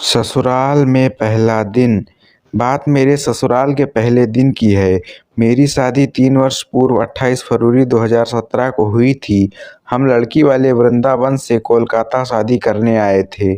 ससुराल में पहला दिन। बात मेरे ससुराल के पहले दिन की है। मेरी शादी 3 वर्ष पूर्व 28 फरवरी 2017 को हुई थी। हम लड़की वाले वृंदावन से कोलकाता शादी करने आए थे।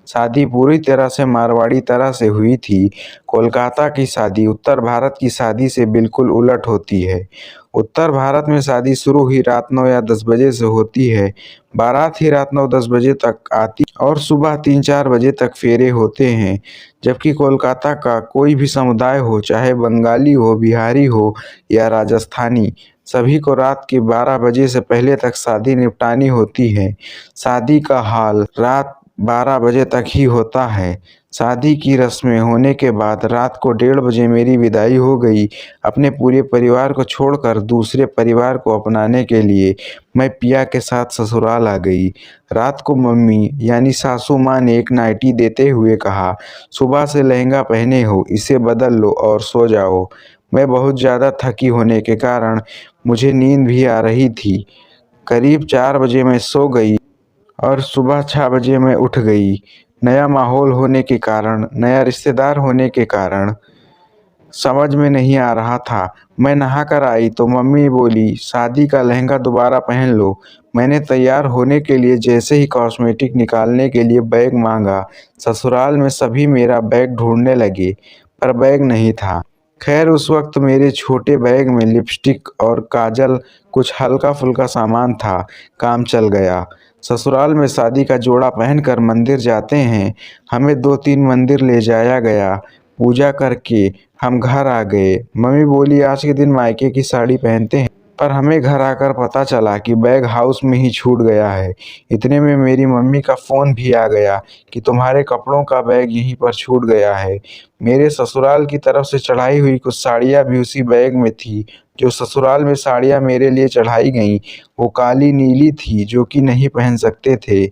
शादी पूरी तरह से मारवाड़ी तरह से हुई थी। कोलकाता की शादी उत्तर भारत की शादी से बिल्कुल उलट होती है। उत्तर भारत में शादी शुरू ही रात 9 या 10 बजे से होती है। बारात ही रात 9-10 बजे तक आती और सुबह 3-4 बजे तक फेरे होते हैं। जबकि कोलकाता का कोई भी समुदाय हो, चाहे बंगाली हो, बिहारी हो या राजस्थानी, सभी को रात के 12 बजे से पहले तक शादी निपटानी होती है। शादी का हाल रात 12 बजे तक ही होता है। शादी की रस्में होने के बाद रात को 1:30 बजे मेरी विदाई हो गई। अपने पूरे परिवार को छोड़कर दूसरे परिवार को अपनाने के लिए मैं पिया के साथ ससुराल आ गई। रात को मम्मी यानी सासू माँ ने एक नाइटी देते हुए कहा, सुबह से लहंगा पहने हो, इसे बदल लो और सो जाओ। मैं बहुत ज़्यादा थकी होने के कारण मुझे नींद भी आ रही थी। करीब 4 बजे मैं सो गई और सुबह 6 बजे मैं उठ गई। नया माहौल होने के कारण, नया रिश्तेदार होने के कारण समझ में नहीं आ रहा था। मैं नहाकर आई तो मम्मी बोली, शादी का लहंगा दोबारा पहन लो। मैंने तैयार होने के लिए जैसे ही कॉस्मेटिक निकालने के लिए बैग मांगा, ससुराल में सभी मेरा बैग ढूंढने लगे, पर बैग नहीं था। खैर उस वक्त मेरे छोटे बैग में लिपस्टिक और काजल, कुछ हल्का फुल्का सामान था, काम चल गया। ससुराल में शादी का जोड़ा पहनकर मंदिर जाते हैं। हमें 2-3 मंदिर ले जाया गया। पूजा करके हम घर आ गए। मम्मी बोली, आज के दिन मायके की साड़ी पहनते हैं, पर हमें घर आकर पता चला कि बैग हाउस में ही छूट गया है। इतने में मेरी मम्मी का फ़ोन भी आ गया कि तुम्हारे कपड़ों का बैग यहीं पर छूट गया है। मेरे ससुराल की तरफ से चढ़ाई हुई कुछ साड़ियाँ भी उसी बैग में थी। जो ससुराल में साड़ियाँ मेरे लिए चढ़ाई गईं, वो काली नीली थी, जो कि नहीं पहन सकते थे।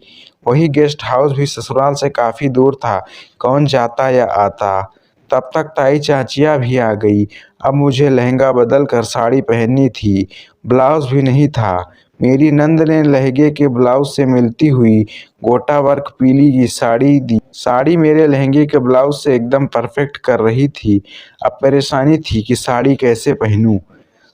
वही गेस्ट हाउस भी ससुराल से काफ़ी दूर था, कौन जाता या आता। तब तक ताई चाचियाँ भी आ गई। अब मुझे लहंगा बदल कर साड़ी पहननी थी। ब्लाउज भी नहीं था। मेरी नंद ने लहंगे के ब्लाउज से मिलती हुई गोटा वर्क पीली की साड़ी दी। साड़ी मेरे लहंगे के ब्लाउज से एकदम परफेक्ट कर रही थी। अब परेशानी थी कि साड़ी कैसे पहनूं।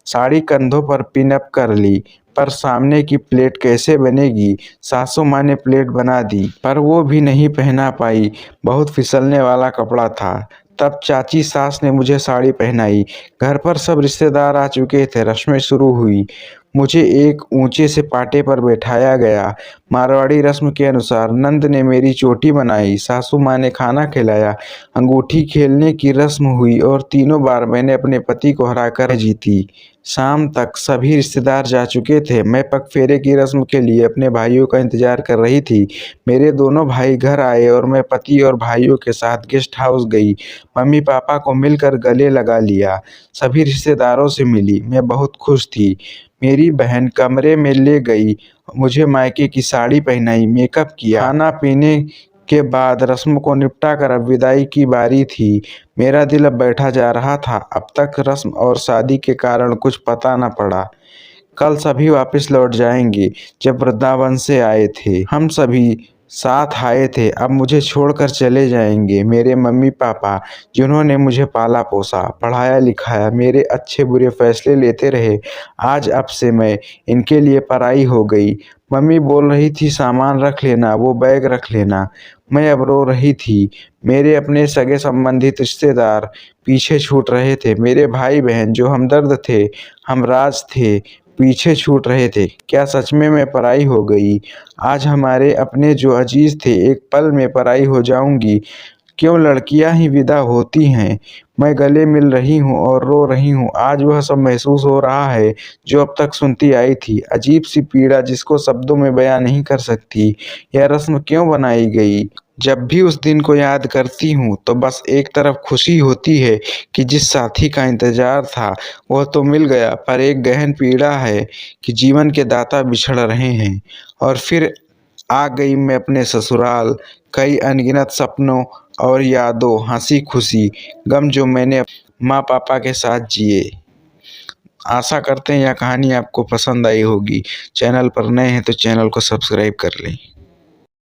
साड़ी कंधों पर पिन अप कर ली, पर सामने की प्लेट कैसे बनेगी। सासू माँ ने प्लेट बना दी, पर वो भी नहीं पहना पाई, बहुत फिसलने वाला कपड़ा था। तब चाची सास ने मुझे साड़ी पहनाई। घर पर सब रिश्तेदार आ चुके थे। रस्में शुरू हुई। मुझे एक ऊंचे से पाटे पर बैठाया गया। मारवाड़ी रस्म के अनुसार नंद ने मेरी चोटी बनाई, सासू माँ ने खाना खिलाया, अंगूठी खेलने की रस्म हुई और तीनों बार मैंने अपने पति को हराकर जीती। शाम तक सभी रिश्तेदार जा चुके थे। मैं पगफेरे की रस्म के लिए अपने भाइयों का इंतजार कर रही थी। मेरे दोनों भाई घर आए और मैं पति और भाइयों के साथ गेस्ट हाउस गई। मम्मी पापा को मिलकर गले लगा लिया। सभी रिश्तेदारों से मिली। मैं बहुत खुश थी। मेरी बहन कमरे में ले गई, मुझे मायके की साड़ी पहनाई, मेकअप किया। खाना पीने के बाद रस्म को निपटा कर अब विदाई की बारी थी। मेरा दिल अब बैठा जा रहा था। अब तक रस्म और शादी के कारण कुछ पता न पड़ा। कल सभी वापस लौट जाएंगे। जब वृंदावन से आए थे, हम सभी साथ आए थे, अब मुझे छोड़कर चले जाएंगे। मेरे मम्मी पापा, जिन्होंने मुझे पाला पोसा, पढ़ाया लिखाया, मेरे अच्छे बुरे फैसले लेते रहे, आज अब से मैं इनके लिए पराई हो गई। मम्मी बोल रही थी, सामान रख लेना, वो बैग रख लेना। मैं अब रो रही थी। मेरे अपने सगे संबंधित रिश्तेदार पीछे छूट रहे थे। मेरे भाई बहन जो हमदर्द थे, हमराज थे, पीछे छूट रहे थे। क्या सच में मैं पराई हो गई? आज हमारे अपने जो अजीज थे, एक पल में पराई हो जाऊंगी। क्यों लड़कियां ही विदा होती हैं? मैं गले मिल रही हूँ और रो रही हूँ। आज वह सब महसूस हो रहा है जो अब तक सुनती आई थी। अजीब सी पीड़ा जिसको शब्दों में बयां नहीं कर सकती। यह रस्म क्यों बनाई गई? जब भी उस दिन को याद करती हूँ तो बस एक तरफ खुशी होती है कि जिस साथी का इंतजार था वह तो मिल गया, पर एक गहन पीड़ा है कि जीवन के दाता बिछड़ रहे हैं। और फिर आ गई मैं अपने ससुराल। कई अनगिनत सपनों और यादों, हंसी खुशी, गम जो मैंने माँ पापा के साथ जिए। आशा करते हैं यह कहानी आपको पसंद आई होगी। चैनल पर नए हैं तो चैनल को सब्सक्राइब कर लें।